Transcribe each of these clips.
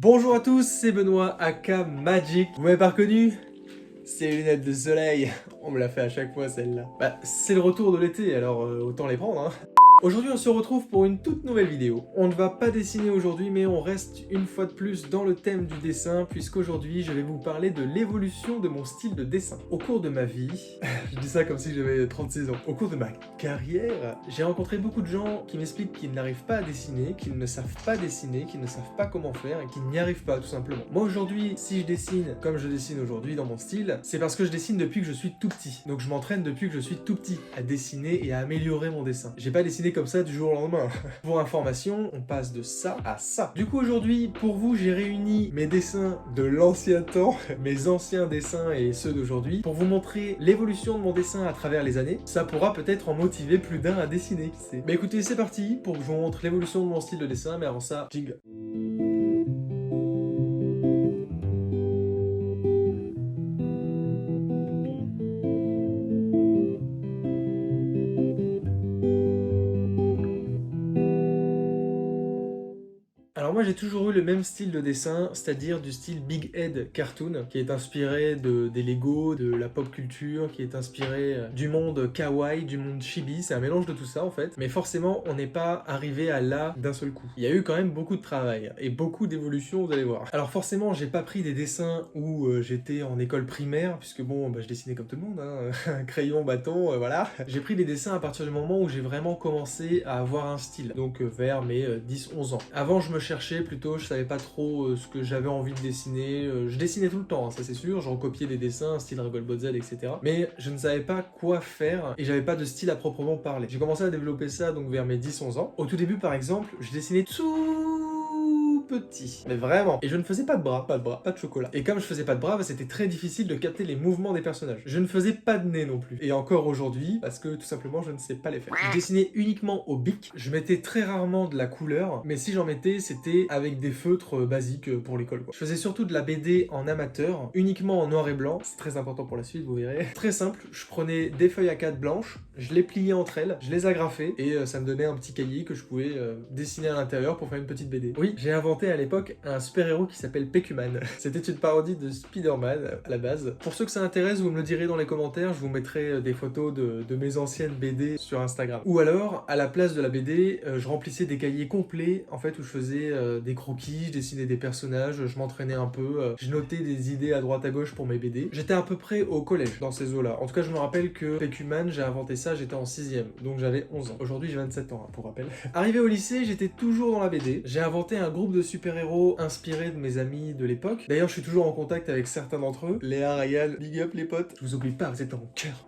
Bonjour à tous, c'est Benoît aka Magic. Vous m'avez pas reconnu? C'est les lunettes de soleil. On me l'a fait à chaque fois celle-là. Bah, c'est le retour de l'été, alors autant les prendre, hein. Aujourd'hui, on se retrouve pour une toute nouvelle vidéo. On ne va pas dessiner aujourd'hui, mais on reste une fois de plus dans le thème du dessin, puisqu'aujourd'hui, je vais vous parler de l'évolution de mon style de dessin. Au cours de ma vie, je dis ça comme si j'avais 36 ans, au cours de ma carrière, j'ai rencontré beaucoup de gens qui m'expliquent qu'ils n'arrivent pas à dessiner, qu'ils ne savent pas dessiner, qu'ils ne savent pas comment faire et qu'ils n'y arrivent pas, tout simplement. Moi, aujourd'hui, si je dessine comme je dessine aujourd'hui dans mon style, c'est parce que je dessine depuis que je suis tout petit. Donc je m'entraîne depuis que je suis tout petit à dessiner et à améliorer mon dessin. J'ai pas dessiné comme ça du jour au lendemain. Pour information, on passe de ça à ça. Du coup aujourd'hui, pour vous, j'ai réuni mes dessins de l'ancien temps, mes anciens dessins et ceux d'aujourd'hui, pour vous montrer l'évolution de mon dessin à travers les années. Ça pourra peut-être en motiver plus d'un à dessiner, qui sait. Bah écoutez, c'est parti pour que je vous montre l'évolution de mon style de dessin, mais avant ça, jingle. Alors moi j'ai toujours eu le même style de dessin, c'est-à-dire du style Big Head Cartoon, qui est inspiré des Lego, de la pop culture, qui est inspiré du monde kawaii, du monde chibi, c'est un mélange de tout ça en fait. Mais forcément on n'est pas arrivé à là d'un seul coup. Il y a eu quand même beaucoup de travail et beaucoup d'évolution, vous allez voir. Alors forcément j'ai pas pris des dessins où j'étais en école primaire, puisque bon bah, je dessinais comme tout le monde, hein, crayon, bâton, voilà. J'ai pris des dessins à partir du moment où j'ai vraiment commencé à avoir un style, donc vers mes 10-11 ans. Avant je me cherchais plutôt, je savais pas trop ce que j'avais envie de dessiner, je dessinais tout le temps, hein, ça c'est sûr, j'en copiais des dessins, style Dragon Ball Z, etc. Mais je ne savais pas quoi faire et j'avais pas de style à proprement parler. J'ai commencé à développer ça donc vers mes 10-11 ans. Au tout début par exemple, je dessinais tout petit, mais vraiment. Et je ne faisais pas de bras, pas de chocolat. Et comme je faisais pas de bras, bah, c'était très difficile de capter les mouvements des personnages. Je ne faisais pas de nez non plus. Et encore aujourd'hui, parce que tout simplement je ne sais pas les faire. Je dessinais uniquement au bic, je mettais très rarement de la couleur, mais si j'en mettais, c'était avec des feutres basiques pour l'école, quoi. Je faisais surtout de la BD en amateur, uniquement en noir et blanc, c'est très important pour la suite, vous verrez. Très simple, je prenais des feuilles A4 blanches, je les pliais entre elles, je les agrafais, et ça me donnait un petit cahier que je pouvais dessiner à l'intérieur pour faire une petite BD. Oui, j'ai inventé à l'époque un super-héros qui s'appelle Pekuman. C'était une parodie de Spider-Man à la base. Pour ceux que ça intéresse, vous me le direz dans les commentaires, je vous mettrai des photos de mes anciennes BD sur Instagram. Ou alors, à la place de la BD, je remplissais des cahiers complets, en fait, où je faisais des croquis, je dessinais des personnages, je m'entraînais un peu, je notais des idées à droite à gauche pour mes BD. J'étais à peu près au collège, dans ces eaux-là. En tout cas, je me rappelle que Pekuman, j'ai inventé ça, j'étais en 6ème, donc j'avais 11 ans. Aujourd'hui, j'ai 27 ans, hein, pour rappel. Arrivé au lycée, j'étais toujours dans la BD. J'ai inventé un groupe de super-héros inspirés de mes amis de l'époque. D'ailleurs, je suis toujours en contact avec certains d'entre eux. Léa, Ryan, big up les potes. Je vous oublie pas, vous êtes dans mon cœur.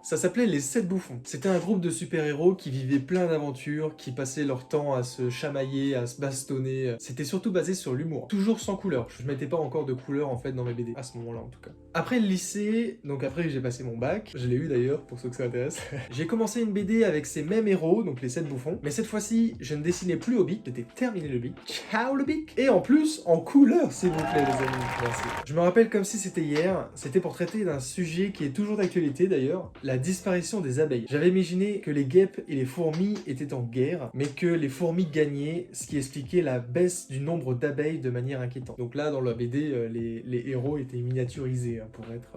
Ça s'appelait les 7 bouffons. C'était un groupe de super-héros qui vivaient plein d'aventures, qui passaient leur temps à se chamailler, à se bastonner. C'était surtout basé sur l'humour. Toujours sans couleur. Je mettais pas encore de couleur en fait dans mes BD, à ce moment-là en tout cas. Après le lycée, donc après que j'ai passé mon bac, je l'ai eu d'ailleurs pour ceux que ça intéresse, j'ai commencé une BD avec ces mêmes héros, donc les 7 bouffons, mais cette fois-ci, je ne dessinais plus au bic, j'étais terminé le bic. Ciao le bic. Et en plus, en couleur s'il vous plaît les amis, merci. Je me rappelle comme si c'était hier, c'était pour traiter d'un sujet qui est toujours d'actualité d'ailleurs, la disparition des abeilles. J'avais imaginé que les guêpes et les fourmis étaient en guerre, mais que les fourmis gagnaient, ce qui expliquait la baisse du nombre d'abeilles de manière inquiétante. Donc là, dans la BD, les héros étaient miniaturisés pour être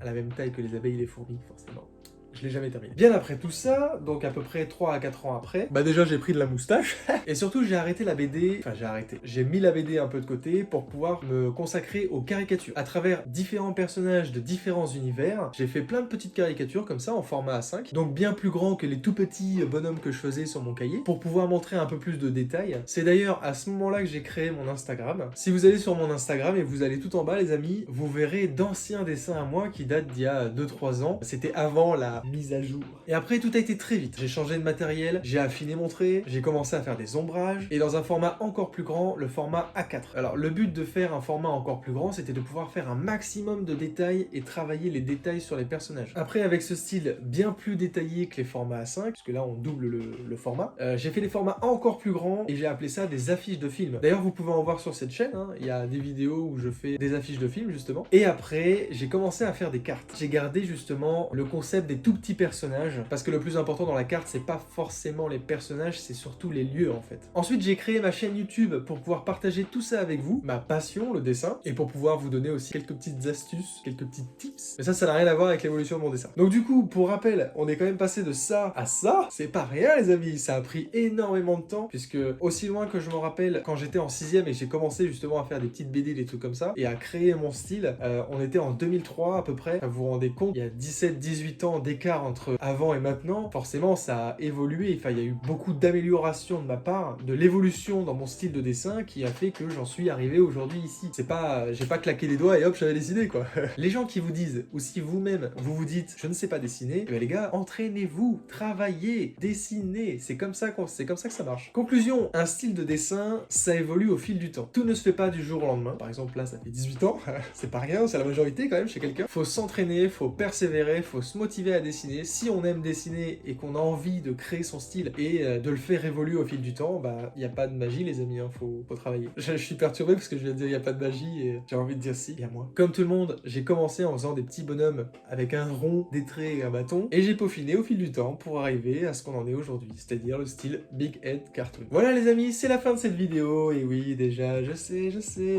à la même taille que les abeilles et les fourmis, forcément. Je l'ai jamais terminé. Bien après tout ça, donc à peu près 3 à 4 ans après, bah déjà j'ai pris de la moustache, et surtout j'ai arrêté la BD, enfin j'ai arrêté, j'ai mis la BD un peu de côté pour pouvoir me consacrer aux caricatures. À travers différents personnages de différents univers, j'ai fait plein de petites caricatures comme ça en format A5, donc bien plus grand que les tout petits bonhommes que je faisais sur mon cahier, pour pouvoir montrer un peu plus de détails. C'est d'ailleurs à ce moment-là que j'ai créé mon Instagram. Si vous allez sur mon Instagram et vous allez tout en bas les amis, vous verrez d'anciens dessins à moi qui datent d'il y a 2-3 ans. C'était avant la mise à jour. Et après, tout a été très vite. J'ai changé de matériel, j'ai affiné mon trait, j'ai commencé à faire des ombrages, et dans un format encore plus grand, le format A4. Alors, le but de faire un format encore plus grand, c'était de pouvoir faire un maximum de détails et travailler les détails sur les personnages. Après, avec ce style bien plus détaillé que les formats A5, puisque là, on double le format, j'ai fait des formats encore plus grands, et j'ai appelé ça des affiches de films. D'ailleurs, vous pouvez en voir sur cette chaîne, hein. Il y a des vidéos où je fais des affiches de films, justement. Et après, j'ai commencé à faire des cartes. J'ai gardé, justement, le concept des tout petits personnages, parce que le plus important dans la carte, c'est pas forcément les personnages, c'est surtout les lieux en fait. Ensuite, j'ai créé ma chaîne YouTube pour pouvoir partager tout ça avec vous, ma passion, le dessin, et pour pouvoir vous donner aussi quelques petites astuces, quelques petites tips. Mais ça n'a rien à voir avec l'évolution de mon dessin. Donc du coup, pour rappel, on est quand même passé de ça à ça. C'est pas rien les amis, ça a pris énormément de temps, puisque aussi loin que je me rappelle, quand j'étais en 6ème et j'ai commencé justement à faire des petites BD, des trucs comme ça, et à créer mon style, on était en 2003 à peu près. Vous vous rendez compte, il y a 17-18 ans d'écart entre avant et maintenant. Forcément, ça a évolué, enfin il y a eu beaucoup d'améliorations de ma part, de l'évolution dans mon style de dessin qui a fait que j'en suis arrivé aujourd'hui ici. C'est pas, j'ai pas claqué les doigts et hop, j'avais décidé quoi. Les gens qui vous disent, ou si vous-même vous vous dites, je ne sais pas dessiner, eh ben les gars, entraînez-vous, travaillez, dessinez, c'est comme ça que ça marche. Conclusion, un style de dessin, ça évolue au fil du temps. Tout ne se fait pas du jour au lendemain. Par exemple là, ça fait 18 ans, c'est pas rien, c'est la majorité quand même chez quelqu'un. Faut s'entraîner, faut persévérer, faut se motiver à dessiner. Si on aime dessiner et qu'on a envie de créer son style et de le faire évoluer au fil du temps, bah il n'y a pas de magie les amis, hein, faut travailler. Je suis perturbé parce que je viens de dire il n'y a pas de magie et j'ai envie de dire si, il y a moi. Comme tout le monde, j'ai commencé en faisant des petits bonhommes avec un rond, des traits et un bâton, et j'ai peaufiné au fil du temps pour arriver à ce qu'on en est aujourd'hui, c'est-à-dire le style Big Head Cartoon. Voilà les amis, c'est la fin de cette vidéo, et oui déjà, je sais,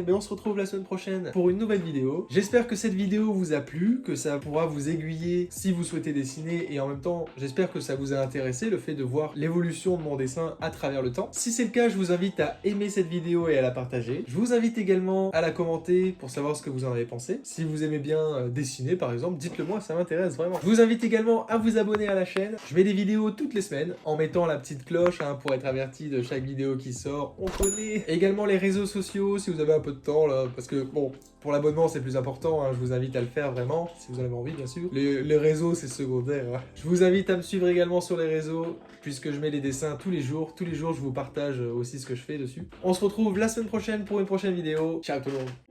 mais on se retrouve la semaine prochaine pour une nouvelle vidéo. J'espère que cette vidéo vous a plu, que ça pourra vous aiguiller si vous souhaitez dessiner, et en même temps, j'espère que ça vous a intéressé, le fait de voir l'évolution de mon dessin à travers le temps. Si c'est le cas, je vous invite à aimer cette vidéo et à la partager. Je vous invite également à la commenter pour savoir ce que vous en avez pensé. Si vous aimez bien dessiner par exemple, dites-le moi, ça m'intéresse vraiment. Je vous invite également à vous abonner à la chaîne. Je mets des vidéos toutes les semaines en mettant la petite cloche hein, pour être averti de chaque vidéo qui sort. On connaît également les réseaux sociaux si vous avez un peu de temps là, parce que bon, pour l'abonnement c'est plus important, hein, je vous invite à le faire vraiment, si vous en avez envie bien sûr. Les réseaux c'est secondaire. Hein. Je vous invite à me suivre également sur les réseaux, puisque je mets les dessins tous les jours je vous partage aussi ce que je fais dessus. On se retrouve la semaine prochaine pour une prochaine vidéo. Ciao tout le monde.